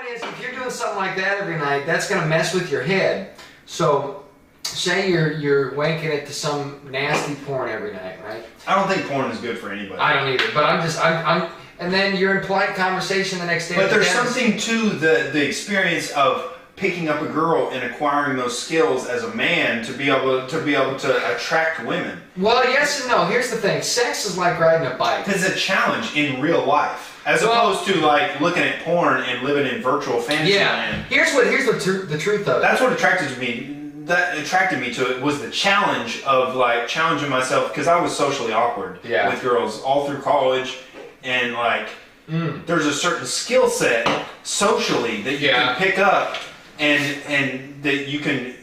is, if you're doing something like that every night, that's going to mess with your head. So, say you're wanking it to some nasty porn every night, right? I don't think porn is good for anybody. I don't either, but I'm and then you're in polite conversation the next day. But there's something to the experience of picking up a girl and acquiring those skills as a man to be able to attract women. Well, yes and no. Here's the thing: sex is like riding a bike. It's a challenge in real life, as opposed to like looking at porn and living in virtual fantasy land. Here's the truth of it. That's what attracted me to it, was the challenge of like challenging myself, because I was socially awkward with girls all through college, and like there's a certain skill set socially that you can pick up and that you can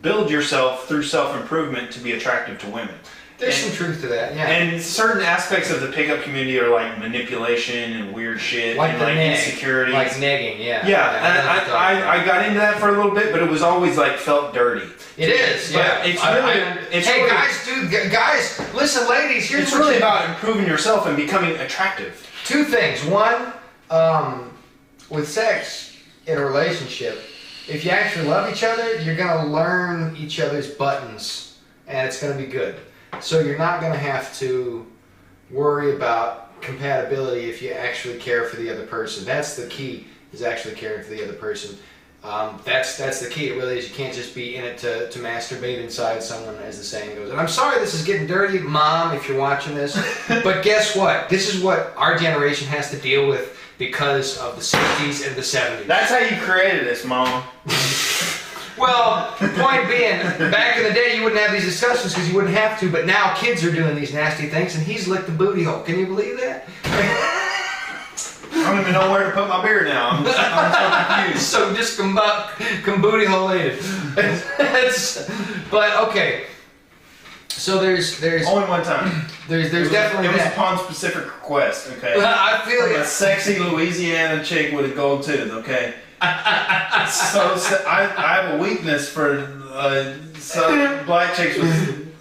build yourself through self-improvement to be attractive to women. There's some truth to that, yeah. And certain aspects of the pickup community are like manipulation and weird shit, like and like insecurities. Like negging, yeah. Yeah, and I got into that for a little bit, but it was always like felt dirty. It is, yeah. Guys, listen, ladies, here's it's really about improving yourself and becoming attractive. Two things. One, with sex in a relationship, if you actually love each other, you're going to learn each other's buttons, and it's going to be good. So you're not going to have to worry about compatibility if you actually care for the other person. That's the key, is actually caring for the other person. That's the key. It really is. You can't just be in it to masturbate inside someone, as the saying goes. And I'm sorry this is getting dirty, Mom, if you're watching this. But guess what? This is what our generation has to deal with because of the 60s and the 70s. That's how you created this, Mom. Well, the point being, back in the day you wouldn't have these discussions because you wouldn't have to, but now kids are doing these nasty things and he's licked the booty hole. Can you believe that? I don't even know where to put my beer now. I'm so confused. So just come booty hole-ated. But okay. So there's only one time. There's definitely it was upon specific request, okay? I feel a sexy Louisiana chick with a gold tooth, okay? so I have a weakness for black chicks with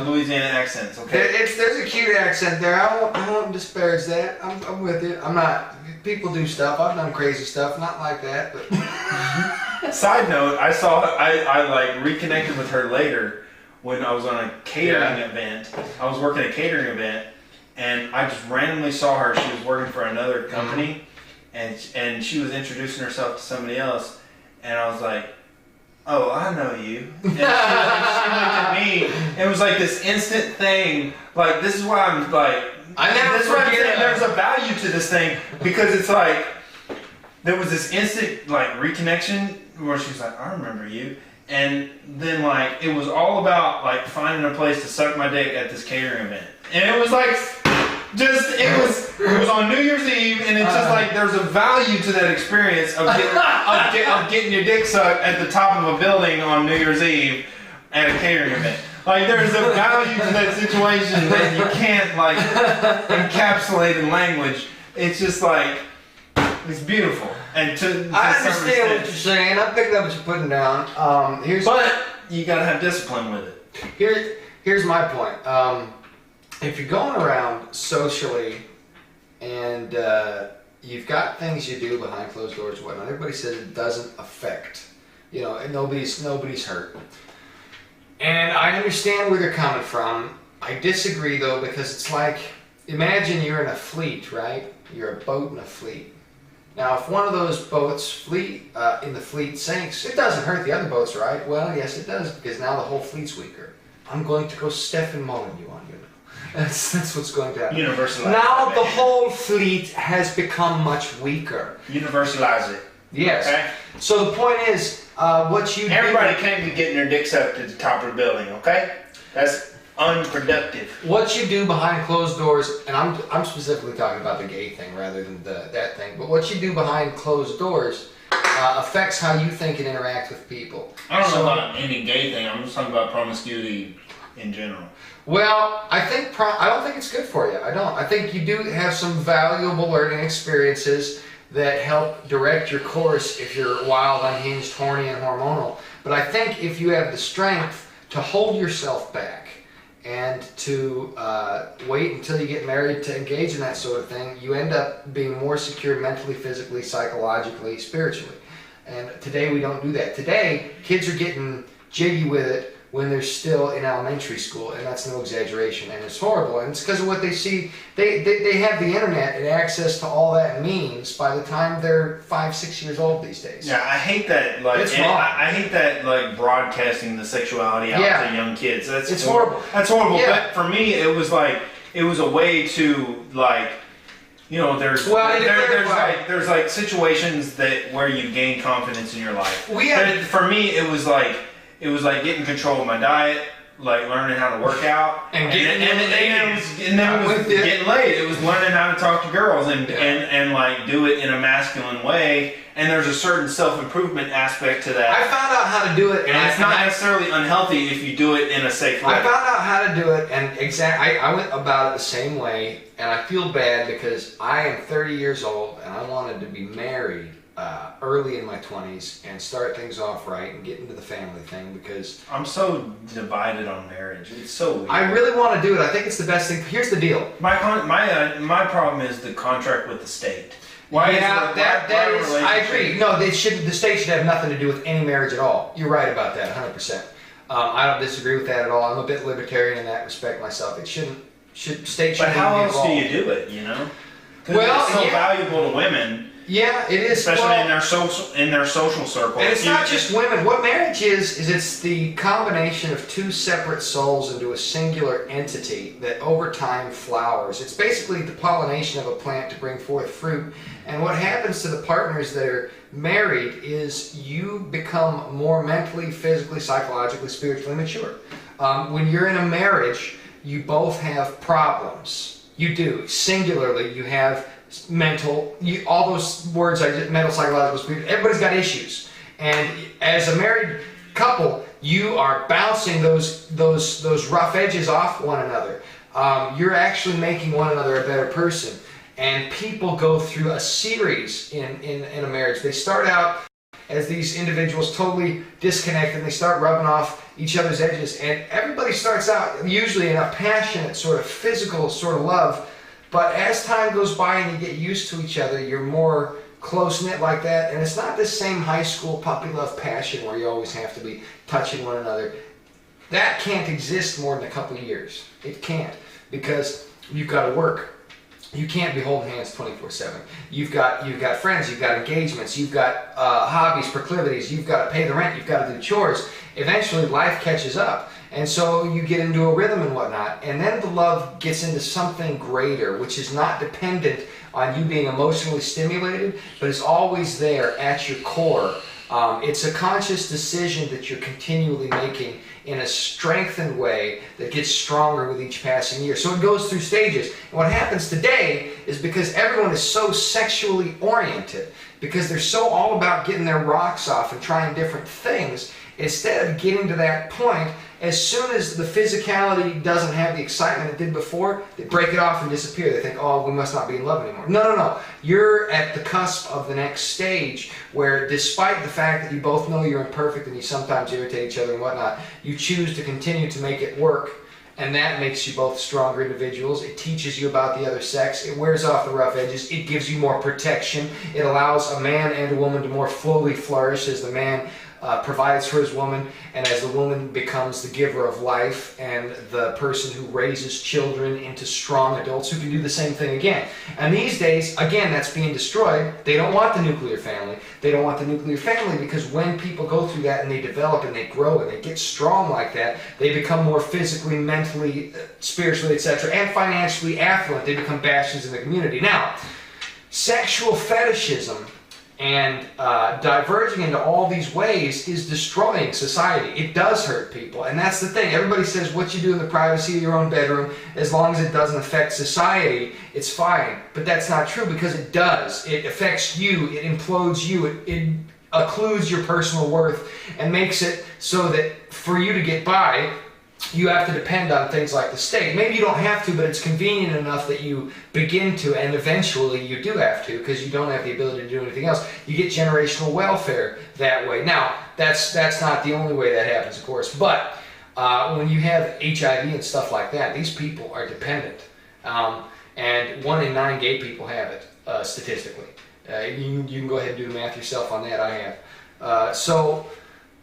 Louisiana accents, okay? There's a cute accent there. I won't disparage that. I'm with you. I'm not. People do stuff. I've done crazy stuff. Not like that, but. Side note: I like reconnected with her later when I was on a catering event. I was working a catering event, and I just randomly saw her. She was working for another company, and she was introducing herself to somebody else, and I was like, "Oh, I know you." And she looked at me, and it was like this instant thing. Like, this is why I'm like, that's what I'm saying. There's a value to this thing, because it's like there was this instant like reconnection where she was like, "I remember you." And then, like, it was all about, like, finding a place to suck my dick at this catering event. And it was, like, it was on New Year's Eve, and it's just, like, there's a value to that experience of getting your dick sucked at the top of a building on New Year's Eve at a catering event. Like, there's a value to that situation that you can't, like, encapsulate in language. It's just, like, it's beautiful. And I understand what you're saying. I'm picking up what you're putting down. But you gotta have discipline with it. Here's my point. If you're going around socially and you've got things you do behind closed doors and whatnot, everybody says it doesn't affect. You know, and nobody's hurt. And I understand where they're coming from. I disagree though, because it's like, imagine you're in a fleet, right? You're a boat in a fleet. Now, if one of those boats in the fleet sinks, it doesn't hurt the other boats, right? Well, yes, it does, because now the whole fleet's weaker. I'm going to go Stephen Mullen you on, you know. That's what's going to happen. Universalize now the whole fleet has become much weaker. Universalize it. Yes. Okay? So the point is, what you Everybody can't be getting their dicks up to the top of the building, okay? That's unproductive. What you do behind closed doors, and I'm specifically talking about the gay thing rather than that thing, but what you do behind closed doors affects how you think and interact with people. I don't know about any gay thing. I'm just talking about promiscuity in general. Well, I don't think it's good for you. I don't. I think you do have some valuable learning experiences that help direct your course if you're wild, unhinged, horny, and hormonal. But I think if you have the strength to hold yourself back and to wait until you get married to engage in that sort of thing, you end up being more secure mentally, physically, psychologically, spiritually. And today we don't do that. Today, kids are getting jiggy with it when they're still in elementary school, and that's no exaggeration, and it's horrible, and it's because of what they see. They have the internet and access to all that means by the time they're 5, 6 years old these days. Yeah, I hate that. Like, it's wrong. I hate that, like, broadcasting the sexuality out to young kids. It's horrible. That's horrible. Yeah. But for me, it was a way to, like, you know, there's like situations where you gain confidence in your life. For me, it was like getting control of my diet, like learning how to work out, and then it was getting laid. It was learning how to talk to girls and like do it in a masculine way. And there's a certain self-improvement aspect to that. I found out how to do it, and it's not necessarily unhealthy if you do it in a safe way. I found out how to do it, and I went about it the same way. And I feel bad because I am 30 years old, and I wanted to be married early in my 20s and start things off right and get into the family thing, because I'm so divided on marriage. It's so weird. I really want to do it. I think it's the best thing. Here's the deal. My problem is the contract with the state. I agree. No, the state should have nothing to do with any marriage at all. You're right about that, 100%. I don't disagree with that at all. I'm a bit libertarian in that respect myself. State shouldn't. But how be else involved. do you do it? You know, well, it's so valuable to women. Yeah, it is, especially in their social circle. And it's not just women. What marriage is it's the combination of two separate souls into a singular entity that over time flowers. It's basically the pollination of a plant to bring forth fruit. And what happens to the partners that are married is you become more mentally, physically, psychologically, spiritually mature. When you're in a marriage, you both have problems. You do. Singularly, you have mental, all those words I just, mental, psychological, spiritual, everybody's got issues. And as a married couple, you are bouncing those rough edges off one another. You're actually making one another a better person. And people go through a series in a marriage. They start out as these individuals totally disconnected, and they start rubbing off each other's edges. And everybody starts out usually in a passionate sort of physical sort of love. But as time goes by and you get used to each other, you're more close-knit like that. And it's not this same high school puppy love passion where you always have to be touching one another. That can't exist more than a couple of years. It can't, because you've got to work. You can't be holding hands 24/7. You've got friends, you've got engagements, you've got hobbies, proclivities, you've got to pay the rent, you've got to do chores. Eventually life catches up. And so you get into a rhythm and whatnot. And then the love gets into something greater, which is not dependent on you being emotionally stimulated, but is always there at your core. It's a conscious decision that you're continually making in a strengthened way that gets stronger with each passing year. So it goes through stages. And what happens today is because everyone is so sexually oriented, because they're so all about getting their rocks off and trying different things, instead of getting to that point, as soon as the physicality doesn't have the excitement it did before, they break it off and disappear. They think, oh, we must not be in love anymore. No. You're at the cusp of the next stage where, despite the fact that you both know you're imperfect and you sometimes irritate each other and whatnot, you choose to continue to make it work. And that makes you both stronger individuals. It teaches you about the other sex. It wears off the rough edges. It gives you more protection. It allows a man and a woman to more fully flourish as the man provides for his woman, and as the woman becomes the giver of life and the person who raises children into strong adults who can do the same thing again. And these days, again, that's being destroyed. They don't want the nuclear family. They don't want the nuclear family because when people go through that and they develop and they grow and they get strong like that, they become more physically, mentally, spiritually, etc., and financially affluent. They become bastions in the community. Now, sexual fetishism and diverging into all these ways is destroying society. It does hurt people, and that's the thing. Everybody says what you do in the privacy of your own bedroom, as long as it doesn't affect society, it's fine. But that's not true, because it does. It affects you, it implodes you, it occludes your personal worth, and makes it so that for you to get by, you have to depend on things like the state. Maybe you don't have to, but it's convenient enough that you begin to, and eventually you do have to, because you don't have the ability to do anything else. You get generational welfare that way. Now, that's not the only way that happens, of course, but when you have HIV and stuff like that, these people are dependent. And 1 in 9 gay people have it, statistically. You can go ahead and do the math yourself on that. I have. So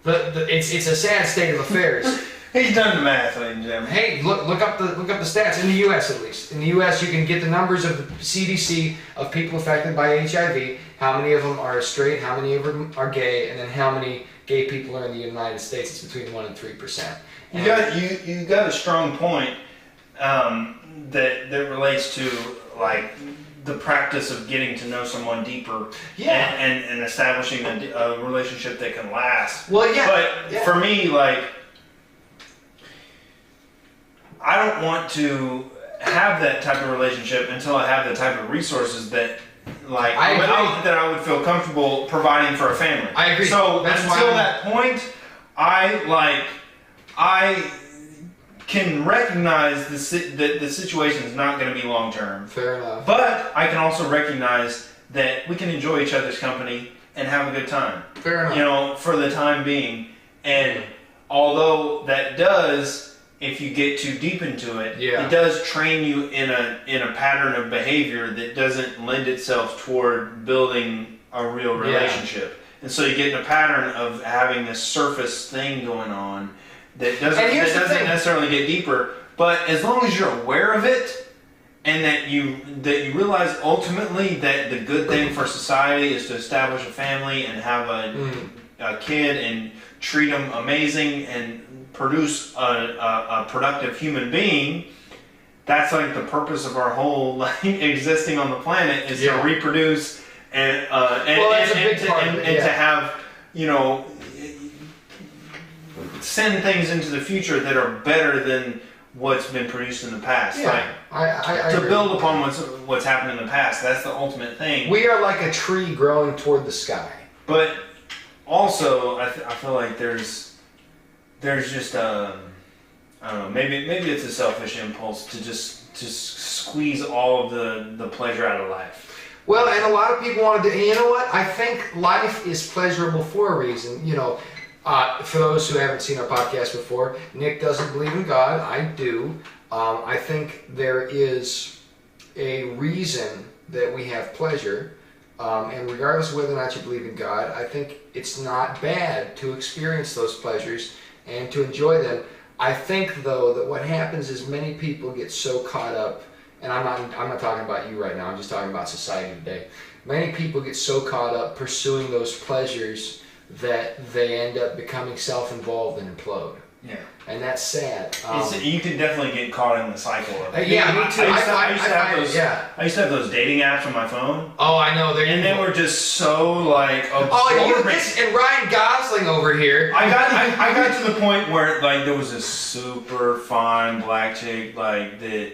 it's a sad state of affairs. He's done the math, ladies and gentlemen. Hey, look up the stats in the U.S. at least. In the U.S., you can get the numbers of the CDC of people affected by HIV. How many of them are straight? How many of them are gay? And then how many gay people are in the United States? It's between 1 and 3%. You got a strong point that relates to like the practice of getting to know someone deeper, and establishing a relationship that can last. Well, yeah. But for me, like, I don't want to have that type of relationship until I have the type of resources that, like, that I would feel comfortable providing for a family. I agree. So until that point, I can recognize that the situation is not going to be long term. Fair enough. But I can also recognize that we can enjoy each other's company and have a good time. Fair enough. You know, for the time being. And although that does, if you get too deep into it, it does train you in a pattern of behavior that doesn't lend itself toward building a real relationship. And so you get in a pattern of having this surface thing going on that doesn't necessarily get deeper. But as long as you're aware of it, and that you realize ultimately that the good thing for society is to establish a family and have a kid and treat them amazing and produce a productive human being, that's like the purpose of our whole existing on the planet is to reproduce and to have, you know, send things into the future that are better than what's been produced in the past. Yeah, I to agree. build upon what's happened in the past. That's the ultimate thing. We are like a tree growing toward the sky. But also, I feel like there's just I don't know. Maybe it's a selfish impulse to just squeeze all of the pleasure out of life. Well, and a lot of people want to do. You know what? I think life is pleasurable for a reason. You know. For those who haven't seen our podcast before, Nick doesn't believe in God. I do. I think there is a reason that we have pleasure. And regardless of whether or not you believe in God, I think it's not bad to experience those pleasures and to enjoy them. I think, though, that what happens is many people get so caught up, and I'm not talking about you right now, I'm just talking about society today. Many people get so caught up pursuing those pleasures that they end up becoming self-involved and implode. Yeah. And that's sad. You can definitely get caught in the cycle of it. Yeah, me too. I used to have those dating apps on my phone. Oh, I know. They were just so, like, absorbing. And Ryan Gosling over here. I got to the point where, like, there was this super fine black chick, like, that...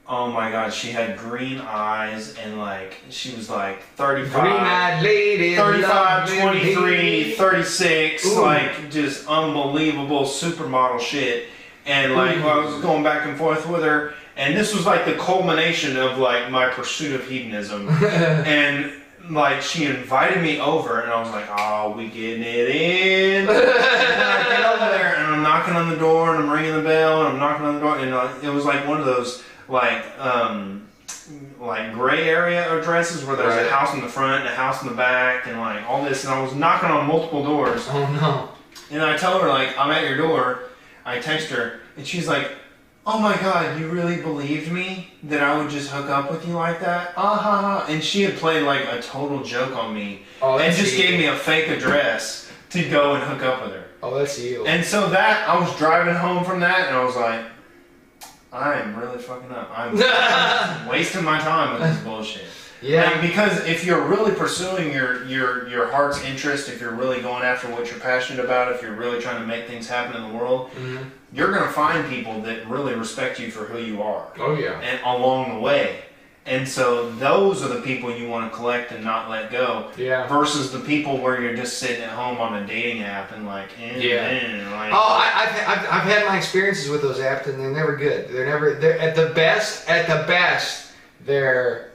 Oh my God, she had green eyes and like, she was like 35, green-eyed lady, 35, 23, 36, Ooh. Like just unbelievable supermodel shit. And like, I was going back and forth with her, and this was like the culmination of like my pursuit of hedonism. And like, she invited me over, and I was like, oh, we getting it in. And I get over there, and I'm knocking on the door, and I'm ringing the bell, and I'm knocking on the door, and it was like one of those like gray area addresses where there's a house in the front and a house in the back and like all this, and I was knocking on multiple doors. Oh no. And I tell her, like, I'm at your door. I text her, and she's like, oh my God, you really believed me that I would just hook up with you like that? And she had played like a total joke on me and just gave me a fake address to go and hook up with her. Oh, that's you. And so that, I was driving home from that, and I was like, I am really fucking up. I'm wasting my time with this bullshit. Yeah. Like, because if you're really pursuing your heart's interest, if you're really going after what you're passionate about, if you're really trying to make things happen in the world, you're going to find people that really respect you for who you are. Oh, yeah. And along the way. And so those are the people you want to collect and not let go. Yeah. Versus the people where you're just sitting at home on a dating app and like, like. Oh, I've had my experiences with those apps, and they're never good. They're at the best, they're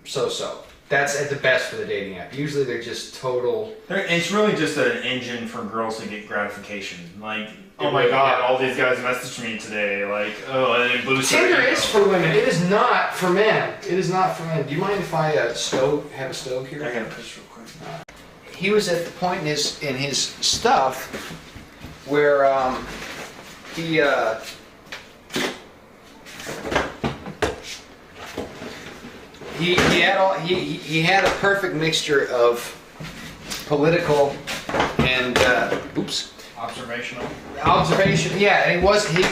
so-so. That's at the best for the dating app. Usually they're just total... It's really just an engine for girls to get gratification. Like, oh my god, all these guys messaged me today. Like, oh, and it boosts Tinder is for women. It is not for men. It is not for men. Do you mind if I have a stove here? I got a picture real quick. He was at the point in his stuff where he had a perfect mixture of political and observation. Yeah, and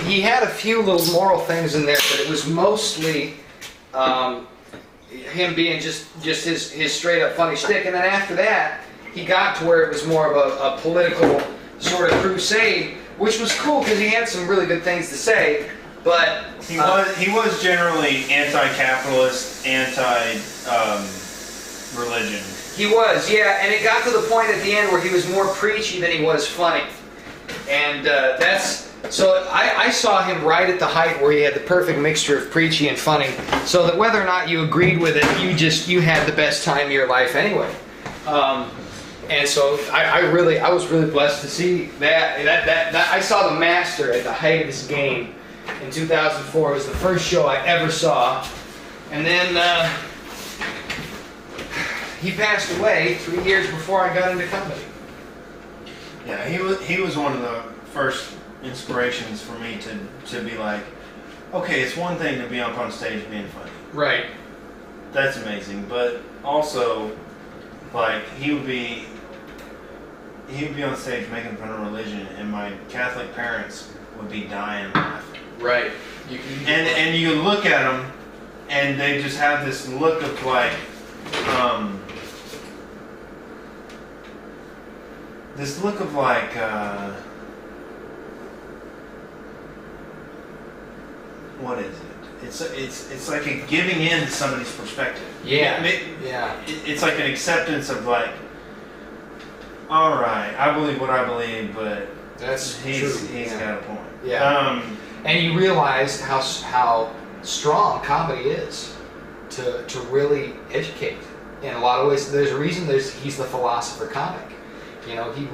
he had a few little moral things in there, but it was mostly him being just his straight up funny shtick. And then after that, he got to where it was more of a political sort of crusade, which was cool because he had some really good things to say. But he was generally anti-capitalist, anti-religion. He was, yeah, and it got to the point at the end where he was more preachy than he was funny, and so I saw him right at the height where he had the perfect mixture of preachy and funny, so that whether or not you agreed with it, you had the best time of your life anyway. And so I was really blessed to see that I saw the master at the height of his game. In 2004, it was the first show I ever saw, and then he passed away 3 years before I got into comedy. Yeah, he was one of the first inspirations for me to be like, okay, it's one thing to be up on stage being funny. Right. That's amazing, but also, like, he would be on stage making fun of religion, and my Catholic parents would be dying laughing. Right. And you look at them, and they just have this look of like, what is it? It's like a giving in to somebody's perspective. Yeah. It's like an acceptance of like, all right, I believe what I believe, but he's got a point. Yeah. And you realize how strong comedy is to really educate in a lot of ways. There's a reason he's the philosopher comic. You know, he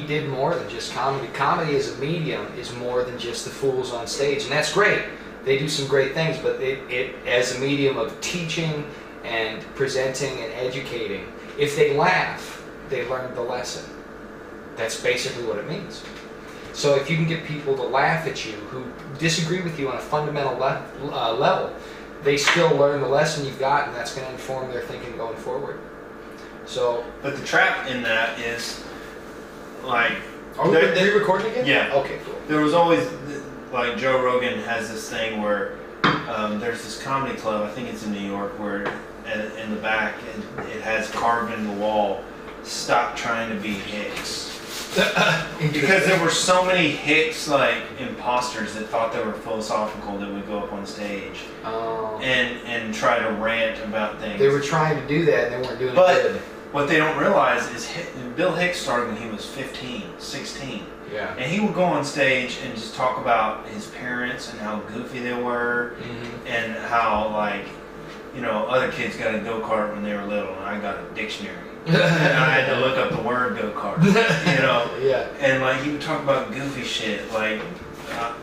did more than just comedy. Comedy as a medium is more than just the fools on stage, and that's great. They do some great things, but it as a medium of teaching and presenting and educating, if they laugh, they learn the lesson. That's basically what it means. So if you can get people to laugh at you who disagree with you on a fundamental level, they still learn the lesson you've got, and that's going to inform their thinking going forward. So, but the trap in that is, like... Are we re-recording again? Yeah. Okay, cool. There was always, like, Joe Rogan has this thing where there's this comedy club, I think it's in New York, where in the back it has carved in the wall, "Stop trying to be Hicks." Because there were so many Hicks, like, imposters that thought they were philosophical that would go up on stage and try to rant about things. They were trying to do that and they weren't doing it good. What they don't realize is Bill Hicks started when he was 15, 16. Yeah. And he would go on stage and just talk about his parents and how goofy they were, and how, like, you know, other kids got a go-kart when they were little and I got a dictionary. And I had to look up the word go-kart, you know? Yeah. And, like, he would talk about goofy shit. Like,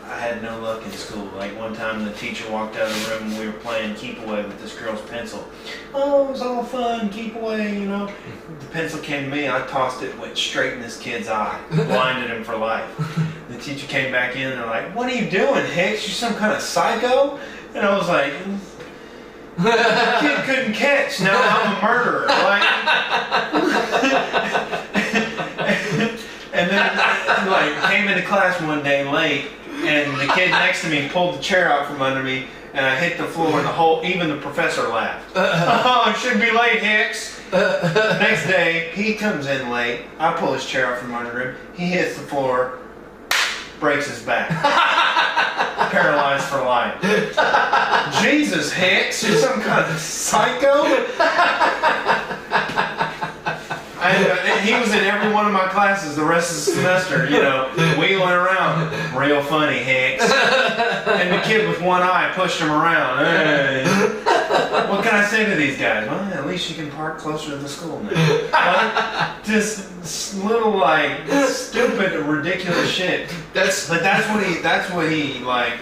I had no luck in school. Like, one time the teacher walked out of the room and we were playing keep away with this girl's pencil. Oh, it was all fun, keep away, you know? The pencil came to me, I tossed it, went straight in this kid's eye, blinded him for life. The teacher came back in and they're like, "What are you doing, Hicks? You some kind of psycho?" And I was like, "Kid couldn't catch, now I'm a murderer." Like, and then, like, came into class one day late, and the kid next to me pulled the chair out from under me, and I hit the floor, and even the professor laughed. "Oh, I shouldn't be late, Hicks." Next day, he comes in late. I pull his chair out from under him. He hits the floor, breaks his back, paralyzed for life. Jesus, Hicks, you're some kind of psycho? And he was in every one of my classes the rest of the semester, you know, wheeling around. "Real funny, Hicks." And the kid with one eye pushed him around. Hey. What can I say to these guys? Well, at least you can park closer to the school now. Just little like stupid, ridiculous shit. That's what he like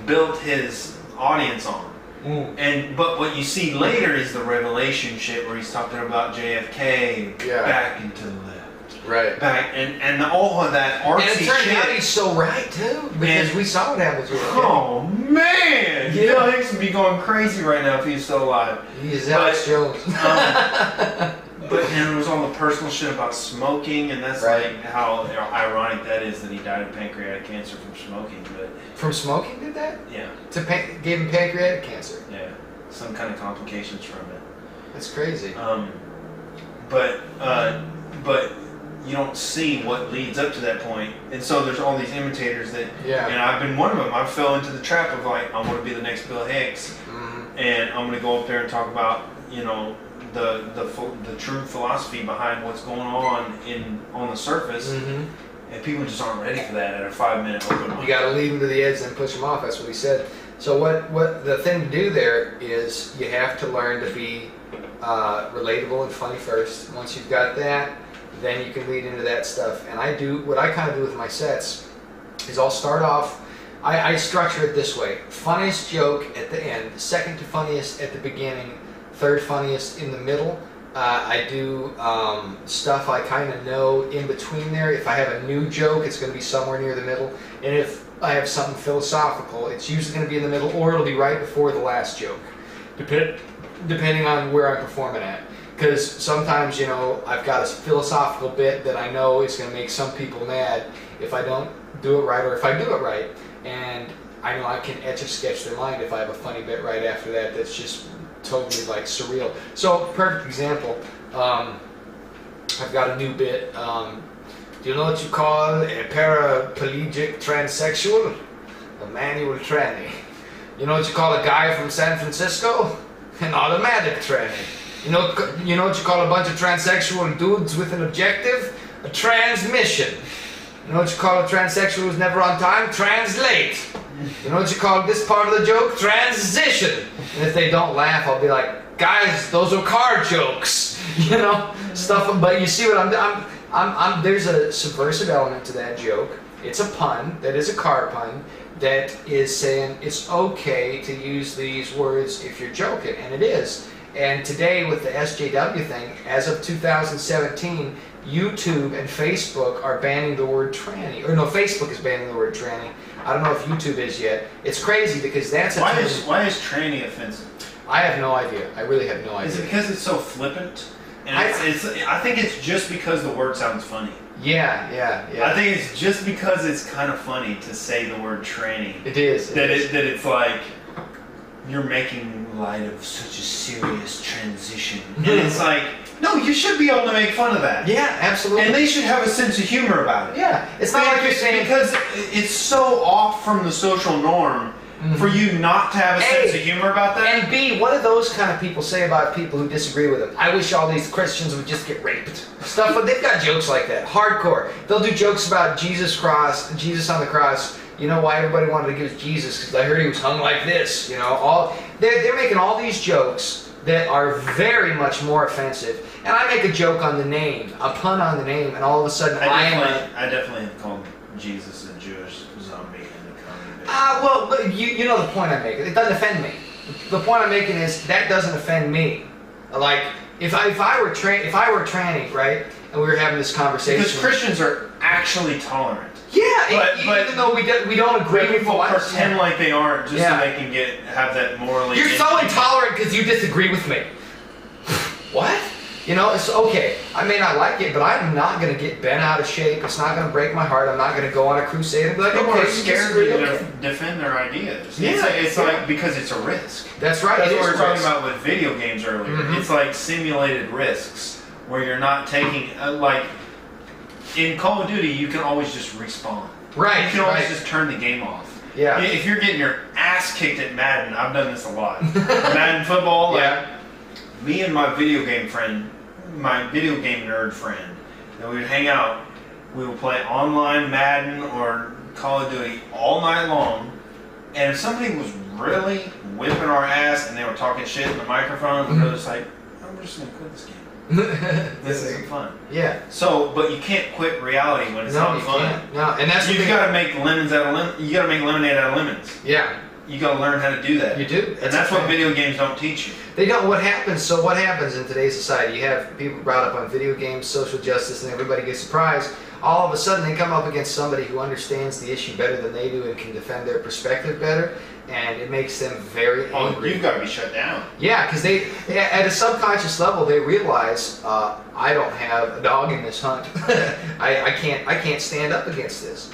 built his audience on. But what you see later is the revelation shit where he's talking about JFK back into the left. Right. Back and all of that artsy shit. And it turned out he's so right too, because we saw what happened to JFK. Oh man! Bill Hicks would be going crazy right now if he was still alive. He's Alex Jones. But there was all the personal shit about smoking, and that's like how ironic that is that he died of pancreatic cancer from smoking. But from smoking, did that? Yeah. Gave him pancreatic cancer. Yeah. Some kind of complications from it. That's crazy. But you don't see what leads up to that point, and so there's all these imitators that. Yeah. And I've been one of them. I fell into the trap of like, I want to be the next Bill Hicks, and I'm going to go up there and talk about the true philosophy behind what's going on the surface, and people just aren't ready for that at a 5-minute open mic. You got to lead them to the edge and push them off. That's what he said. So what the thing to do there is you have to learn to be relatable and funny first. Once you've got that, then you can lead into that stuff. And what I kind of do with my sets is I'll start off. I structure it this way: funniest joke at the end, second to funniest at the beginning, third funniest in the middle. I do stuff I kind of know in between there. If I have a new joke, it's going to be somewhere near the middle. And if I have something philosophical, it's usually going to be in the middle, or it'll be right before the last joke, depending on where I'm performing at. Because sometimes, I've got a philosophical bit that I know is going to make some people mad if I don't do it right, or if I do it right. And I know I can etch a sketch their mind if I have a funny bit right after that that's just totally like surreal. So, perfect example, I've got a new bit. Do you know what you call a paraplegic transsexual? A manual tranny. You know what you call a guy from San Francisco? An automatic tranny. You know what you call a bunch of transsexual dudes with an objective? A transmission. You know what you call a transsexual who's never on time? Translate. You know what you call this part of the joke? Transition. And if they don't laugh, I'll be like, guys, those are car jokes. Stuff. But you see what I'm there's a subversive element to that joke. It's a pun. That is a car pun. That is saying it's okay to use these words if you're joking, and it is. And today with the SJW thing, as of 2017, YouTube and Facebook are banning the word tranny. Or no, Facebook is banning the word tranny. I don't know if YouTube is yet. It's crazy because that's why is tranny offensive? I have no idea. I really have no idea. Is it because it's so flippant? And I think it's just because the word sounds funny. Yeah. I think it's just because it's kind of funny to say the word tranny. It is. That it's like you're making light of such a serious transition. And it's like, no, you should be able to make fun of that. Yeah, absolutely. And they should have a sense of humor about it. Yeah. It's not like you're saying... Because it's so off from the social norm for you not to have a sense of humor about that. And B, what do those kind of people say about people who disagree with them? I wish all these Christians would just get raped. Stuff, but they've got jokes like that. Hardcore. They'll do jokes about Jesus on the cross. You know why everybody wanted to give Jesus? Because I heard he was hung like this. They're making all these jokes that are very much more offensive. And I make a joke on the name, a pun on the name, and all of a sudden I definitely called Jesus a Jewish zombie in the comedy. Well, but you know the point I'm making. It doesn't offend me. The point I'm making is that doesn't offend me. Like if I were tranny, right, and we were having this conversation. Because Christians are actually tolerant. Yeah, but even though we don't agree with people pretend like they aren't just so they can have that morally. You're so intolerant because you disagree with me. What? It's okay. I may not like it, but I'm not going to get bent out of shape. It's not going to break my heart. I'm not going to go on a crusade and be like, people okay, are scared to defend their ideas. Yeah, it's like because it's a risk. That's right. That's what we were talking about with video games earlier. It's like simulated risks where you're not taking like. In Call of Duty, you can always just respawn. Right. You can always just turn the game off. Yeah. If you're getting your ass kicked at Madden, I've done this a lot. Madden football, me and my video game nerd friend, and we would hang out. We would play online Madden or Call of Duty all night long. And if somebody was really whipping our ass and they were talking shit in the microphone, and they're just like, oh, we're just gonna quit this game. This isn't fun. Yeah. So, but you can't quit reality when it's not fun. Can't. No, and that's you got to make lemons out of You got to make lemonade out of lemons. Yeah. You got to learn how to do that. You do, and that's what video games don't teach you. They don't. What happens? So what happens in today's society? You have people brought up on video games, social justice, and everybody gets surprised. All of a sudden, they come up against somebody who understands the issue better than they do and can defend their perspective better, and it makes them very angry. You've got to be shut down. Yeah, because they, at a subconscious level, they realize I don't have a dog in this hunt. I can't stand up against this.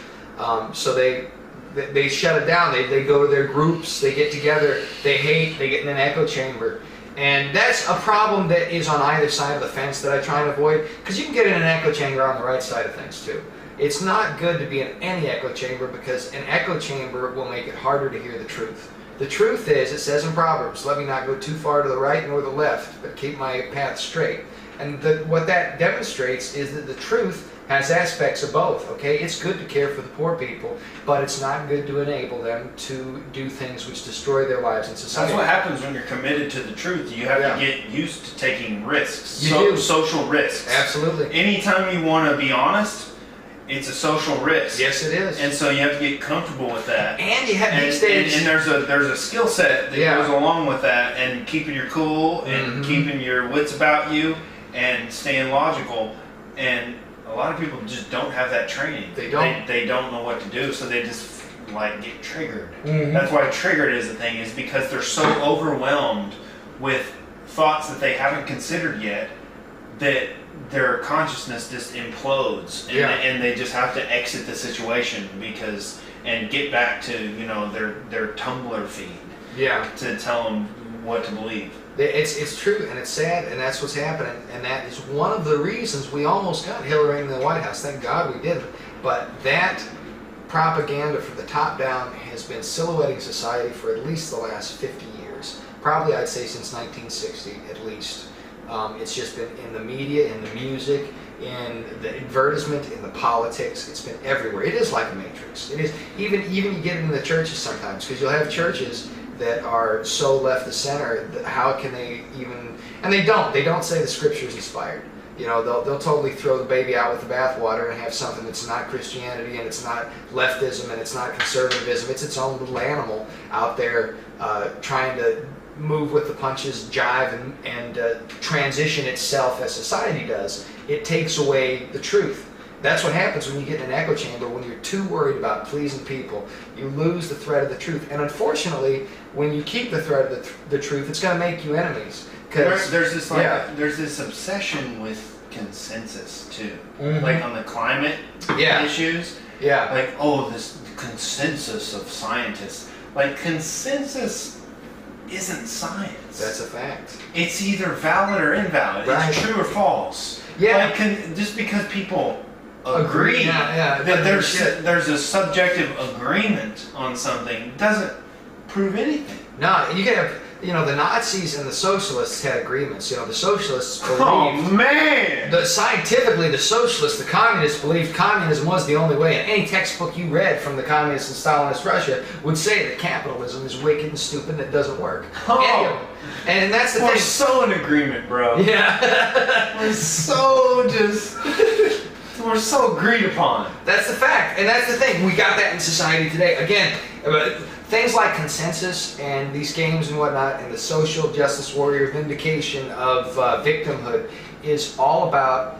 So they shut it down. They go to their groups. They get together. They hate. They get in an echo chamber. And that's a problem that is on either side of the fence that I try and avoid, because you can get in an echo chamber on the right side of things too. It's not good to be in any echo chamber, because an echo chamber will make it harder to hear the truth. The truth is, it says in Proverbs, let me not go too far to the right nor the left, but keep my path straight. And what that demonstrates is that the truth has aspects of both, okay? It's good to care for the poor people, but it's not good to enable them to do things which destroy their lives in society. That's what happens when you're committed to the truth. You have to get used to taking risks. You do. Social risks. Absolutely. Anytime you want to be honest, it's a social risk. Yes, it is. And so you have to get comfortable with that. And you have these days... And there's a skill set that goes along with that, and keeping your cool, and keeping your wits about you, and staying logical. And a lot of people just don't have that training. They don't. They don't know what to do, so they just get triggered. That's why triggered is the thing, is because they're so overwhelmed with thoughts that they haven't considered yet that their consciousness just implodes, and they just have to exit the situation and get back to their Tumblr feed. Yeah. To tell them what to believe. It's true, and it's sad, and that's what's happening, and that is one of the reasons we almost got Hillary in the White House. Thank God we didn't. But that propaganda from the top down has been silhouetting society for at least the last 50 years. Probably, I'd say, since 1960, at least. It's just been in the media, in the music, in the advertisement, in the politics. It's been everywhere. It is like a matrix. It is. Even you get it in the churches sometimes, because you'll have churches that are so left of center, how can they even... And they don't say the scripture is inspired. They'll totally throw the baby out with the bathwater and have something that's not Christianity, and it's not leftism, and it's not conservatism. It's its own little animal out there trying to move with the punches, jive, and transition itself as society does. It takes away the truth. That's what happens when you get in an echo chamber. When you're too worried about pleasing people, you lose the thread of the truth. And unfortunately, when you keep the thread of the truth, it's going to make you enemies. There's this obsession with consensus too, like on the climate issues. Yeah, like this consensus of scientists. Like, consensus isn't science. That's a fact. It's either valid or invalid. Right. It's true or false. Yeah. Like, just because people agree that there's a subjective agreement on something doesn't prove anything. No, you can have, the Nazis and the socialists had agreements. The socialists believed... Scientifically, the socialists, the communists believed communism was the only way. And any textbook you read from the communist and Stalinist Russia would say that capitalism is wicked and stupid and it doesn't work. And that's the thing. We're so in agreement, bro. Yeah. We're so agreed upon. That's the fact. And that's the thing. We got that in society today. Again, things like consensus and these games and whatnot, and the social justice warrior vindication of victimhood is all about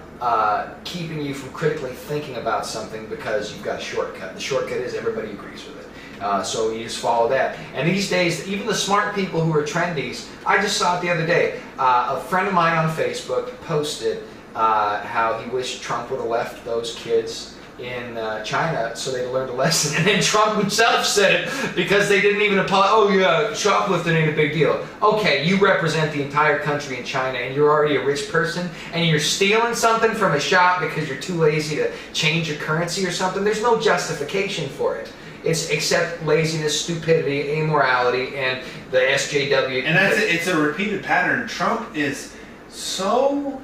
keeping you from critically thinking about something because you've got a shortcut. The shortcut is everybody agrees with it. So you just follow that. And these days, even the smart people who are trendies, I just saw it the other day. A friend of mine on Facebook posted how he wished Trump would have left those kids in China so they'd learned a lesson. And then Trump himself said it because they didn't even apologize. Oh yeah, shoplifting ain't a big deal. Okay, you represent the entire country in China and you're already a rich person and you're stealing something from a shop because you're too lazy to change your currency or something. There's no justification for it. It's except laziness, stupidity, amorality, and the SJW. And it's a repeated pattern. Trump is so...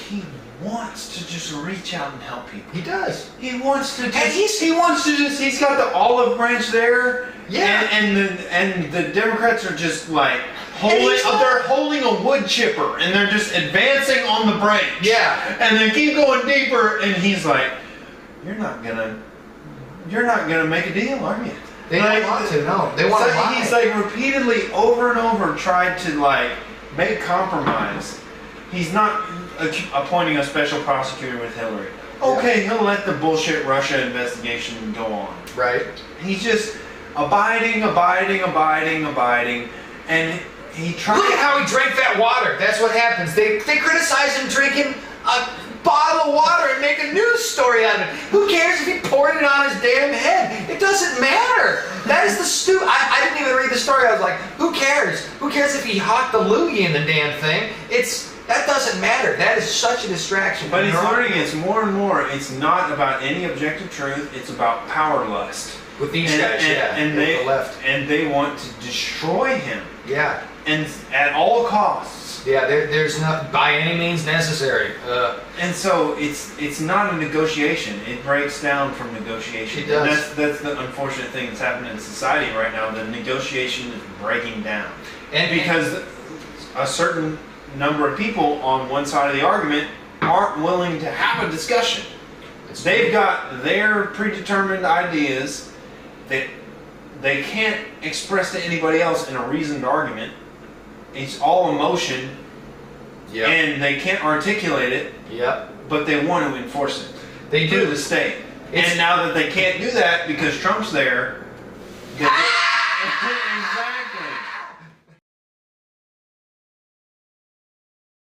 he wants to just reach out and help people. He does. He wants to just... he's got the olive branch there, Yeah. And the Democrats are just like they're holding a wood chipper and they're just advancing on the branch. Yeah. And they keep going deeper, and he's like, "You're not gonna make a deal, are you?" They don't want to. No, they want to lie. He's like repeatedly over and over tried to like make compromise. He's not appointing a special prosecutor with Hillary. Okay, he'll let the bullshit Russia investigation go on. Right. He's just abiding, and he tried. Look at how he drank that water. That's what happens. They criticize him drinking a bottle of water and make a news story out of it. Who cares if he poured it on his damn head? It doesn't matter. That is the stupid. I didn't even read the story. I was like, who cares? Who cares if he hawked the loogie in the damn thing? That doesn't matter. That is such a distraction. But he's learning it's more and more. It's not about any objective truth. It's about power lust. With these guys, and the left. And they want to destroy him. Yeah. And at all costs. Yeah, there's not by any means necessary. And so it's not a negotiation. It breaks down from negotiation. It does. And that's the unfortunate thing that's happening in society right now. The negotiation is breaking down. Because a certain number of people on one side of the argument aren't willing to have a discussion. They've got their predetermined ideas that they can't express to anybody else in a reasoned argument. It's all emotion, and they can't articulate it, but they want to enforce it. They do. Through the state. And now that they can't do that because Trump's there, exactly.